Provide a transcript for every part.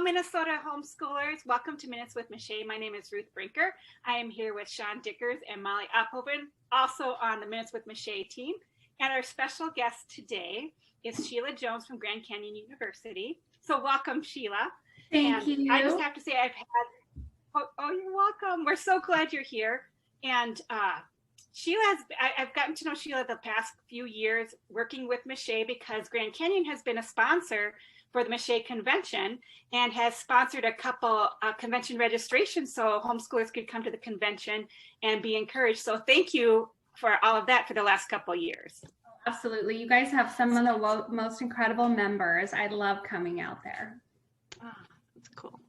Minnesota homeschoolers. Welcome to Minutes with MACHE. My name is Ruth Brinker. I am here with Sean Dickers and Molly Ophoven, also on the Minutes with MACHE team. And our special guest today is Sheila Jones from Grand Canyon University. So welcome, Sheila. Thank you. I just have to say you're welcome. We're so glad you're here. And I've gotten to know Sheila the past few years working with MACHE because Grand Canyon has been a sponsor for the MACHE convention and has sponsored a couple convention registrations so homeschoolers could come to the convention and be encouraged. So thank you for all of that for the last couple of years. Absolutely. You guys have some of the most incredible members. I love coming out there. Oh, that's cool.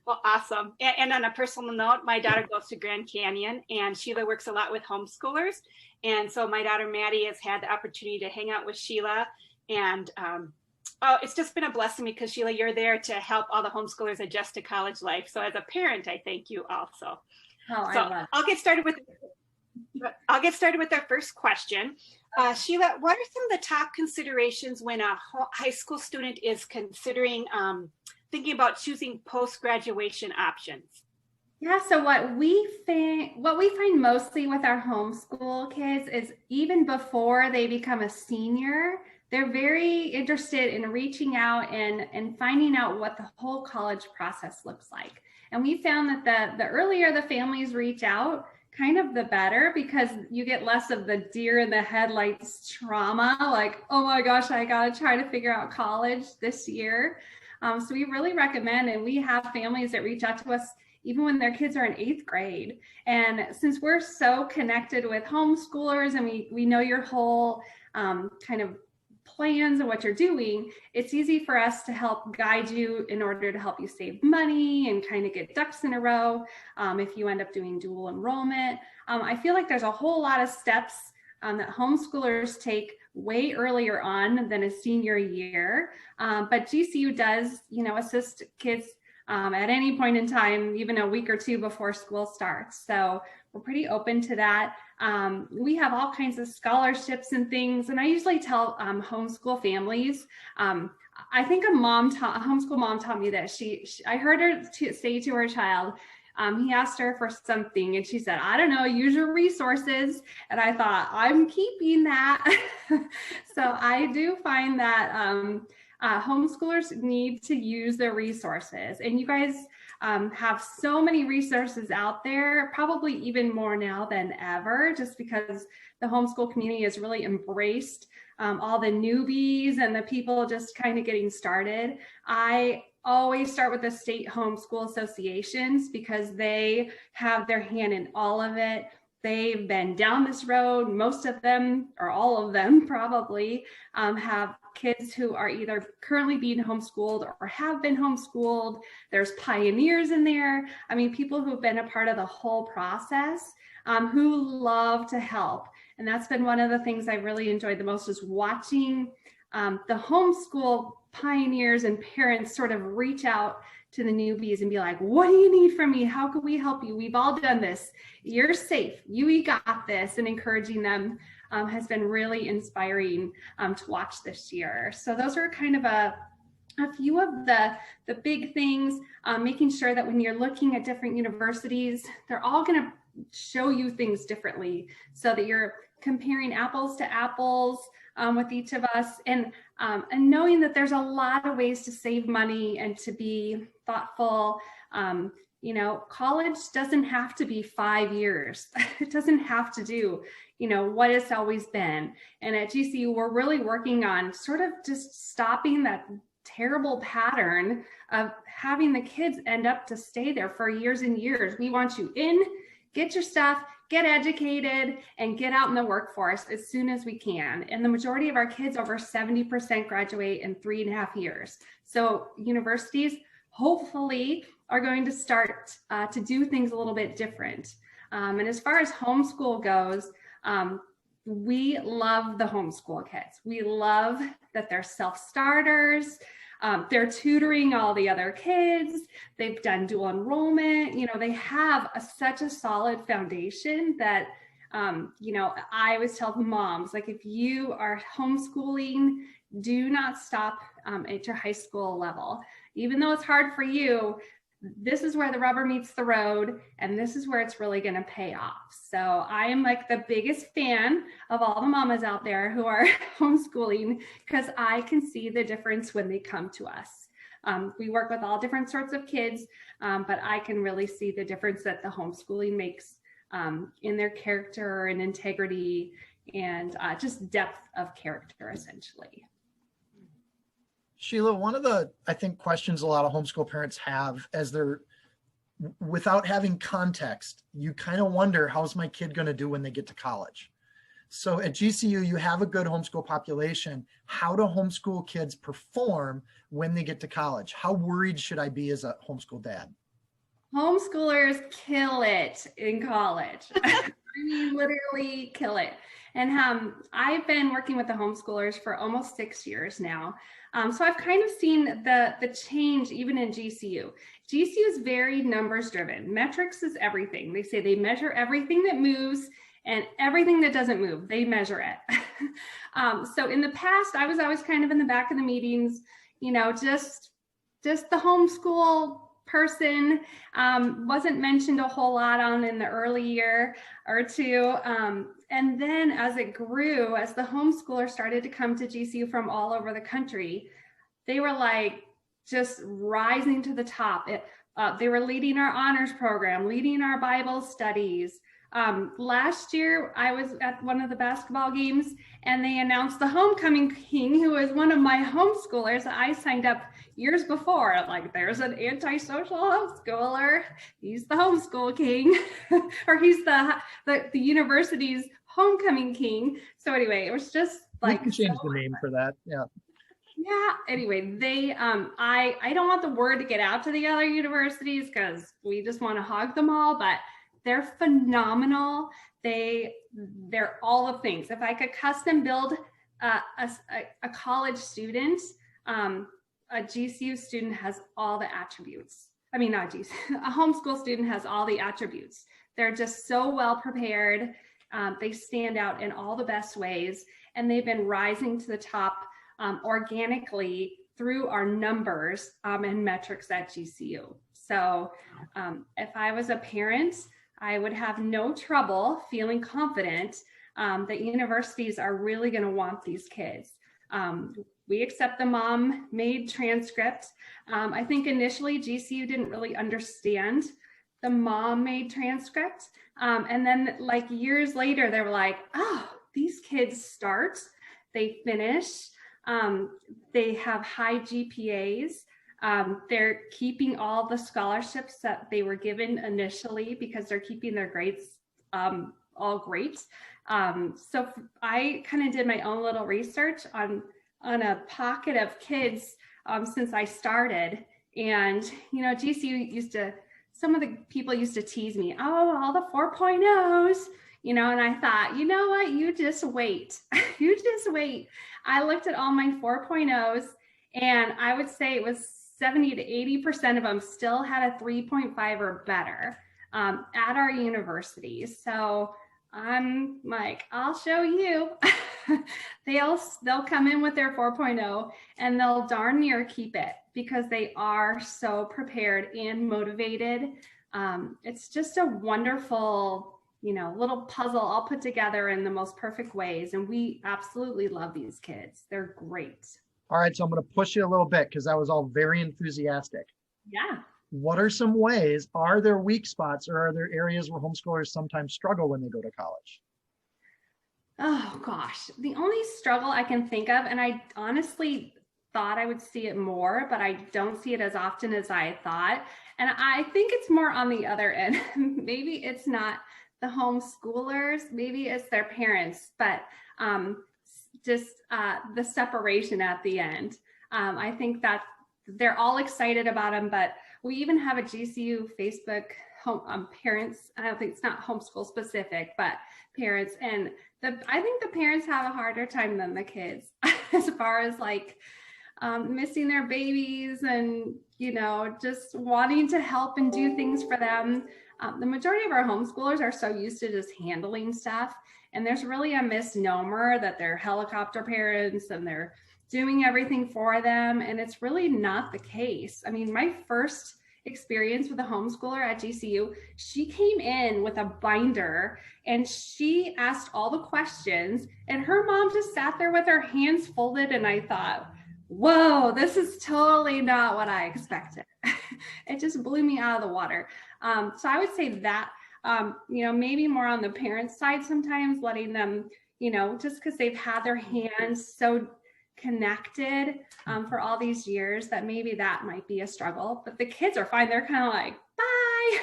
Well, awesome. And on a personal note, my daughter goes to Grand Canyon and Sheila works a lot with homeschoolers. And so my daughter Maddie has had the opportunity to hang out with Sheila, and it's just been a blessing because Sheila, you're there to help all the homeschoolers adjust to college life. So as a parent, I thank you also. I'll get started with our first question. Sheila, what are some of the top considerations when a high school student is considering thinking about choosing post-graduation options? Yeah, so what we find mostly with our homeschool kids is even before they become a senior, they're very interested in reaching out and finding out what the whole college process looks like. And we found that the earlier the families reach out, kind of the better, because you get less of the deer in the headlights trauma, like, oh my gosh, I got to try to figure out college this year. So we really recommend, and we have families that reach out to us even when their kids are in 8th grade. And since we're so connected with homeschoolers and we know your whole kind of plans and what you're doing, it's easy for us to help guide you in order to help you save money and kind of get ducks in a row if you end up doing dual enrollment. I feel like there's a whole lot of steps that homeschoolers take way earlier on than a senior year, but GCU does, assist kids at any point in time, even a week or two before school starts. So we're pretty open to that. We have all kinds of scholarships and things. And I usually tell homeschool families, I think a homeschool mom taught me this. I heard her say to her child, he asked her for something and she said, I don't know, use your resources. And I thought, I'm keeping that. So I do find that homeschoolers need to use their resources, and you guys have so many resources out there, probably even more now than ever, just because the homeschool community has really embraced all the newbies and the people just kind of getting started. I always start with the state homeschool associations because they have their hand in all of it. They've been down this road. Most of them, or all of them probably, have kids who are either currently being homeschooled or have been homeschooled. There's pioneers in there. I mean, people who've been a part of the whole process, who love to help. And that's been one of the things I really enjoyed the most, is watching the homeschool pioneers and parents sort of reach out to the newbies and be like, what do you need from me? How can we help you? We've all done this. You're safe. You got this. And encouraging them has been really inspiring to watch this year. So those are kind of a few of the big things, making sure that when you're looking at different universities, they're all going to show you things differently so that you're comparing apples to apples with each of us, and knowing that there's a lot of ways to save money and to be thoughtful. College doesn't have to be 5 years. It doesn't have to do, what it's always been. And at GCU, we're really working on sort of just stopping that terrible pattern of having the kids end up to stay there for years and years. We want you in, get your stuff, get educated, and get out in the workforce as soon as we can. And the majority of our kids, over 70%, graduate in 3.5 years. So universities hopefully are going to start to do things a little bit different. And as far as homeschool goes, we love the homeschool kids. We love that they're self-starters. They're tutoring all the other kids. They've done dual enrollment. They have such a solid foundation that, I always tell the moms, like, if you are homeschooling, do not stop at your high school level. even though it's hard for you, this is where the rubber meets the road, and this is where it's really going to pay off. So I am like the biggest fan of all the mamas out there who are homeschooling, because I can see the difference when they come to us. We work with all different sorts of kids, but I can really see the difference that the homeschooling makes in their character and integrity and just depth of character, essentially. Sheila, one of the, I think, questions a lot of homeschool parents have as they're, without having context, you kind of wonder, how's my kid going to do when they get to college? So at GCU, you have a good homeschool population. How do homeschool kids perform when they get to college? How worried should I be as a homeschool dad? Homeschoolers kill it in college. I mean, literally kill it. And I've been working with the homeschoolers for almost 6 years now. So I've kind of seen the change even in GCU. GCU is very numbers driven. Metrics is everything. They say they measure everything that moves and everything that doesn't move, they measure it. So in the past, I was always kind of in the back of the meetings, you know, just the homeschool person, wasn't mentioned a whole lot on in the early year or two. And then as it grew, as the homeschoolers started to come to GCU from all over the country, they were like just rising to the top. They were leading our honors program, leading our Bible studies. Last year, I was at one of the basketball games and they announced the homecoming king, who was one of my homeschoolers that I signed up years before. Like, there's an antisocial homeschooler. He's the homeschool king, or he's the university's homecoming king. So anyway, it was just like, we can change the name for that. Yeah. Yeah. Anyway, they, I don't want the word to get out to the other universities because we just want to hog them all, but they're phenomenal. They're all the things. If I could custom build a college student, a GCU student has all the attributes. I mean, not GCU, a homeschool student has all the attributes. They're just so well prepared. They stand out in all the best ways, and they've been rising to the top organically through our numbers and metrics at GCU. So if I was a parent, I would have no trouble feeling confident that universities are really going to want these kids. We accept the mom-made transcript. I think initially GCU didn't really understand the mom-made transcript. And then like years later, they were like, oh, these kids start, they finish, they have high GPAs. They're keeping all the scholarships that they were given initially because they're keeping their grades all great. So I kind of did my own little research on a pocket of kids since I started. And, you know, GCU some of the people used to tease me, oh, all the 4.0s, you know, and I thought, you know what, you just wait. You just wait. I looked at all my 4.0s and I would say it was 70 to 80% of them still had a 3.5 or better at our university. So I'm like, I'll show you. They'll come in with their 4.0 and they'll darn near keep it because they are so prepared and motivated. It's just a wonderful, you know, little puzzle all put together in the most perfect ways. And we absolutely love these kids. They're great. All right, so I'm going to push you a little bit because that was all very enthusiastic. Yeah. What are some ways, are there weak spots or are there areas where homeschoolers sometimes struggle when they go to college? Oh gosh, the only struggle I can think of, and I honestly thought I would see it more, but I don't see it as often as I thought. And I think it's more on the other end. Maybe it's not the homeschoolers, maybe it's their parents, but just the separation at the end. I think that they're all excited about them, but we even have a GCU Facebook parents. I don't think it's not homeschool specific, but parents. And I think the parents have a harder time than the kids as far as like missing their babies and, you know, just wanting to help and do things for them. The majority of our homeschoolers are so used to just handling stuff. And there's really a misnomer that they're helicopter parents and they're, doing everything for them. And it's really not the case. I mean, my first experience with a homeschooler at GCU, she came in with a binder and she asked all the questions, and her mom just sat there with her hands folded. And I thought, whoa, this is totally not what I expected. It just blew me out of the water. So I would say that, maybe more on the parents' side sometimes, letting them, just because they've had their hands so connected for all these years, that maybe that might be a struggle. But the kids are fine. They're kind of like, bye,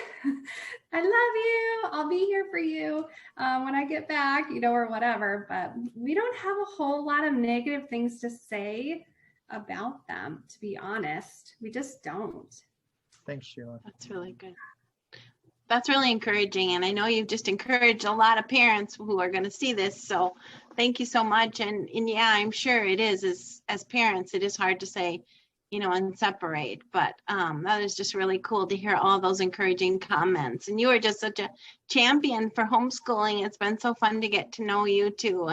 I love you, I'll be here for you when I get back, or whatever. But we don't have a whole lot of negative things to say about them, to be honest. We just don't. Thanks, Sheila. That's really good. That's really encouraging. And I know you've just encouraged a lot of parents who are going to see this. So thank you so much. And yeah, I'm sure it is, as parents, it is hard to say, and separate, but that is just really cool to hear all those encouraging comments. And you are just such a champion for homeschooling. It's been so fun to get to know you too.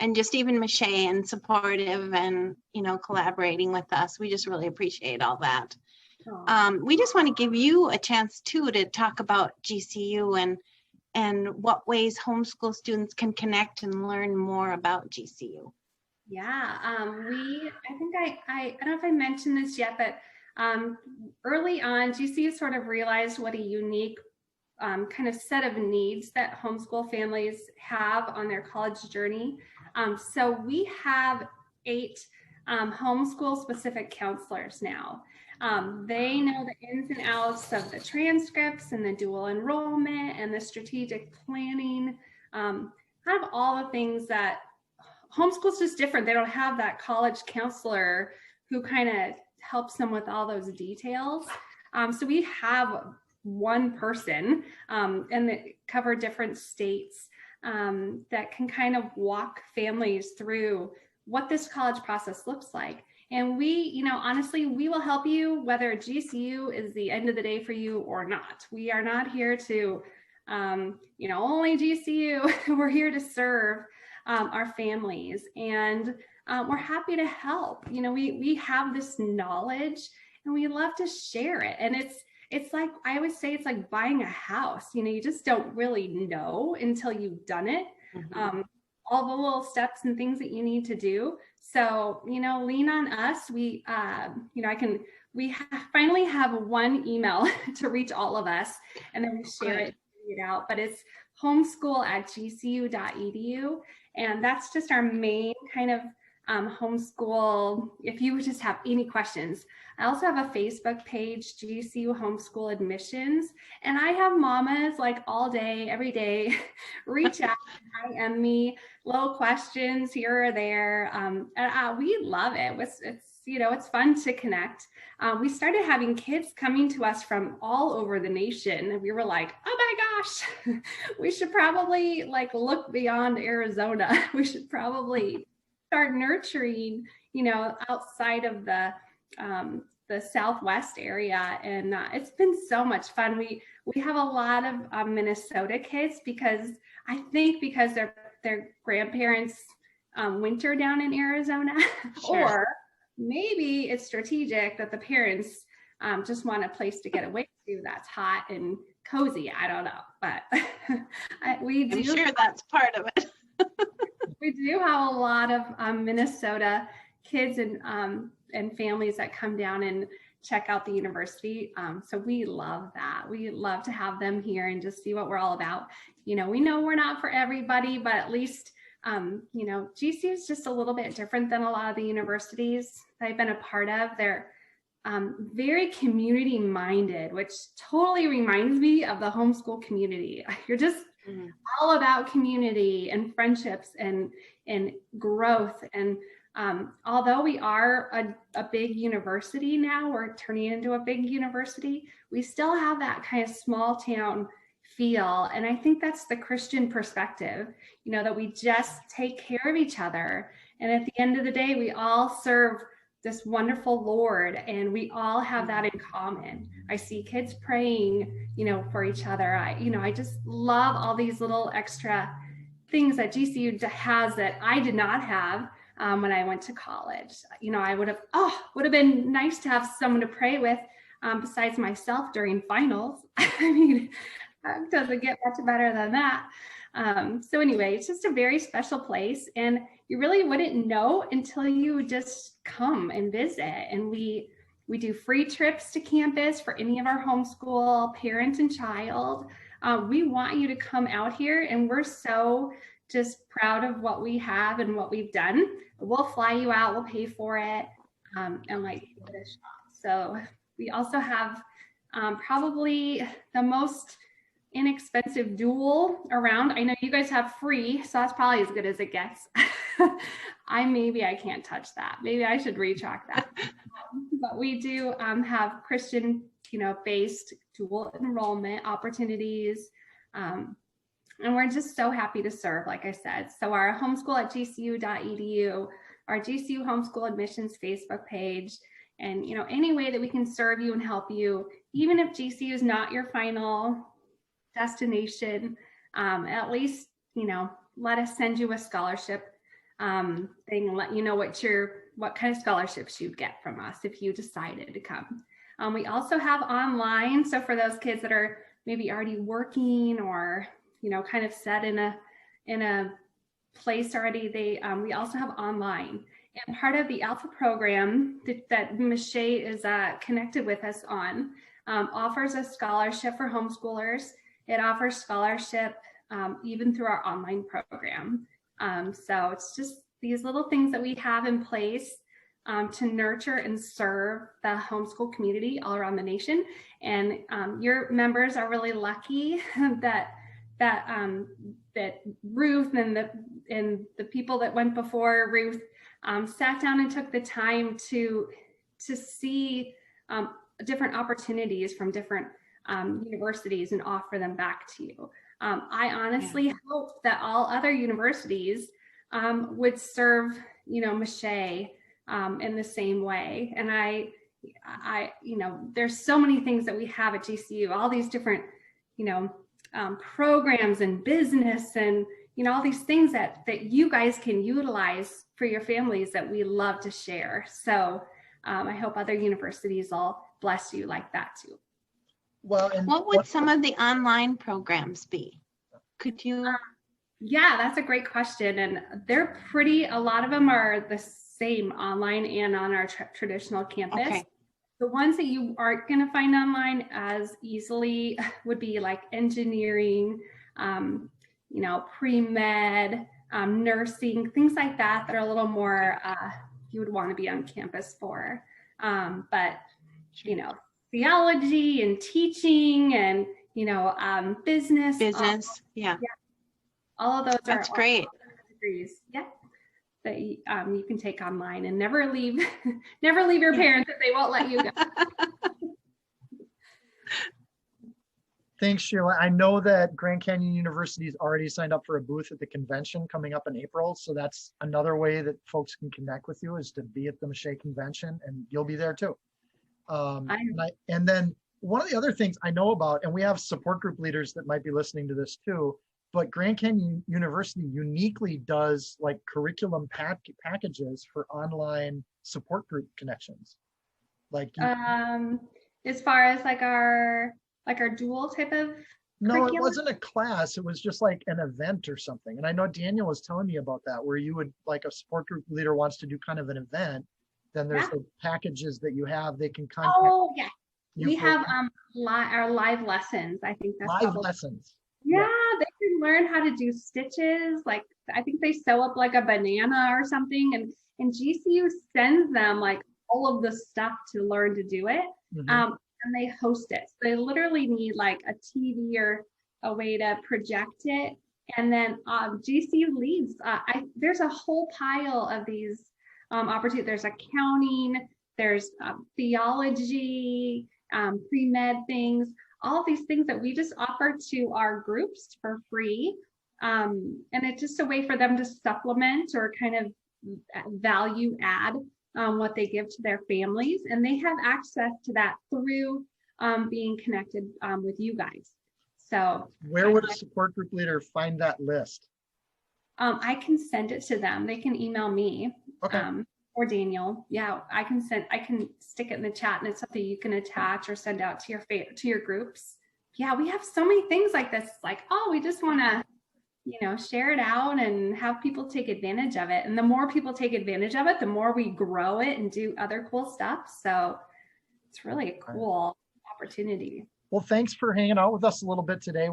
And just even MACHE and supportive and, collaborating with us. We just really appreciate all that. We just want to give you a chance too to talk about GCU and what ways homeschool students can connect and learn more about GCU. Yeah, I think I don't know if I mentioned this yet, but early on, GCU sort of realized what a unique kind of set of needs that homeschool families have on their college journey. So we have 8 homeschool specific counselors now. They know the ins and outs of the transcripts and the dual enrollment and the strategic planning, kind of all the things that homeschool's just different. They don't have that college counselor who kind of helps them with all those details. So we have one person and they cover different states that can kind of walk families through what this college process looks like. And we, honestly, we will help you whether GCU is the end of the day for you or not. We are not here to, only GCU. We're here to serve our families, and we're happy to help. We have this knowledge and we love to share it. And it's like, I always say, it's like buying a house. You just don't really know until you've done it. Mm-hmm. All the little steps and things that you need to do. So, lean on us. We finally have one email to reach all of us, and then we share it out, but it's homeschool@gcu.edu. And that's just our main kind of homeschool, if you just have any questions. I also have a Facebook page, GCU Homeschool Admissions, and I have mamas like all day, every day, reach out, IM me, little questions here or there. And we love it. It's fun to connect. We started having kids coming to us from all over the nation, and we were like, oh my gosh, we should probably look beyond Arizona. We should probably start nurturing, outside of the Southwest area. And it's been so much fun. We have a lot of Minnesota kids because their grandparents winter down in Arizona. Sure. Or maybe it's strategic that the parents just want a place to get away to that's hot and cozy. I don't know, but I'm sure that's part of it. We do have a lot of Minnesota kids and families that come down and check out the university. So we love that. We love to have them here and just see what we're all about. We know we're not for everybody, but at least, GCU is just a little bit different than a lot of the universities that I've been a part of. They're very community minded, which totally reminds me of the homeschool community. You're just all about community and friendships and growth. And although we are a big university now, we're turning into a big university, we still have that kind of small town feel. And I think that's the Christian perspective, that we just take care of each other. And at the end of the day, we all serve this wonderful Lord, and we all have that in common. I see kids praying, for each other. I just love all these little extra things that GCU has that I did not have. when I went to college. I would have been nice to have someone to pray with besides myself during finals. I mean, it doesn't get much better than that. So anyway, it's just a very special place, and you really wouldn't know until you just come and visit. And we do free trips to campus for any of our homeschool parent and child. We want you to come out here, and we're so just proud of what we have and what we've done. We'll fly you out, we'll pay for it, and like give it a shot. So we also have probably the most inexpensive dual around. I know you guys have free, so that's probably as good as it gets. I can't touch that. Maybe I should retract that. But we do have Christian, based dual enrollment opportunities. And we're just so happy to serve, like I said. So our homeschool at gcu.edu, our GCU Homeschool Admissions Facebook page, and any way that we can serve you and help you, even if GCU is not your final destination, at least let us send you a scholarship thing and let you know what kind of scholarships you'd get from us if you decided to come. We also have online, so for those kids that are maybe already working or kind of set in a place already, we also have online. And part of the Alpha program that MACHE is connected with us on offers a scholarship for homeschoolers. It offers scholarship even through our online program. So it's just these little things that we have in place to nurture and serve the homeschool community all around the nation. And your members are really lucky that Ruth and the people that went before Ruth sat down and took the time to see different opportunities from different universities and offer them back to you. I honestly hope that all other universities would serve, MACHE in the same way. And I, there's so many things that we have at GCU, all these different, programs and business and, all these things that you guys can utilize for your families that we love to share. So I hope other universities will bless you like that too. Well, and what would some of the online programs be? Could you? Yeah, that's a great question. And they're a lot of them are the same online and on our traditional campus. Okay. The ones that you aren't going to find online as easily would be like engineering, pre-med, nursing, things like that are a little more you would want to be on campus for. But, theology and teaching and, business. All of those That's great. Degrees. Yeah. That you can take online and never leave your parents if they won't let you go. Thanks, Sheila. I know that Grand Canyon University has already signed up for a booth at the convention coming up in April. So that's another way that folks can connect with you, is to be at the MACHE convention, and you'll be there too. And then one of the other things I know about, and we have support group leaders that might be listening to this too, but Grand Canyon University uniquely does like curriculum packages for online support group connections. As far as our dual type of No, it wasn't a class. It was just like an event or something. And I know Daniel was telling me about that, where you would, like, a support group leader wants to do kind of an event. Then there's the packages that you have. They can contact. Oh yeah, we have our live lessons. I think that's live lessons. Yeah, they can learn how to do stitches. Like, I think they sew up like a banana or something, and GCU sends them like all of the stuff to learn to do it. And they host it. So they literally need like a TV or a way to project it. And then GCU leads. There's a whole pile of these opportunities. There's accounting, there's theology, pre-med things, all of these things that we just offer to our groups for free. And it's just a way for them to supplement or kind of value add what they give to their families. And they have access to that through being connected with you guys. So where would a support group leader find that list? I can send it to them. They can email me Okay. Or Daniel. Yeah, I can stick it in the chat, and it's something you can attach or send out to your groups. Yeah, we have so many things like this. Like, oh, we just want to, share it out and have people take advantage of it. And the more people take advantage of it, the more we grow it and do other cool stuff. So it's really a cool opportunity. Well, thanks for hanging out with us a little bit today.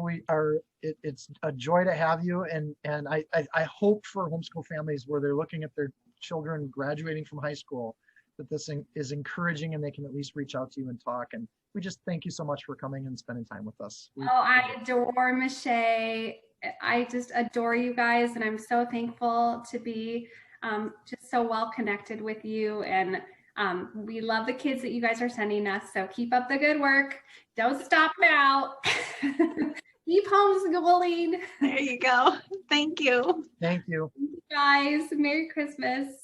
It's a joy to have you. And I hope for homeschool families where they're looking at their children graduating from high school, that this is encouraging and they can at least reach out to you and talk. And we just thank you so much for coming and spending time with us. I adore MACHE. I just adore you guys. And I'm so thankful to be just so well connected with you. And we love the kids that you guys are sending us. So keep up the good work. Don't stop now. Keep homeschooling. There you go. Thank you. Thank you. Guys, Merry Christmas.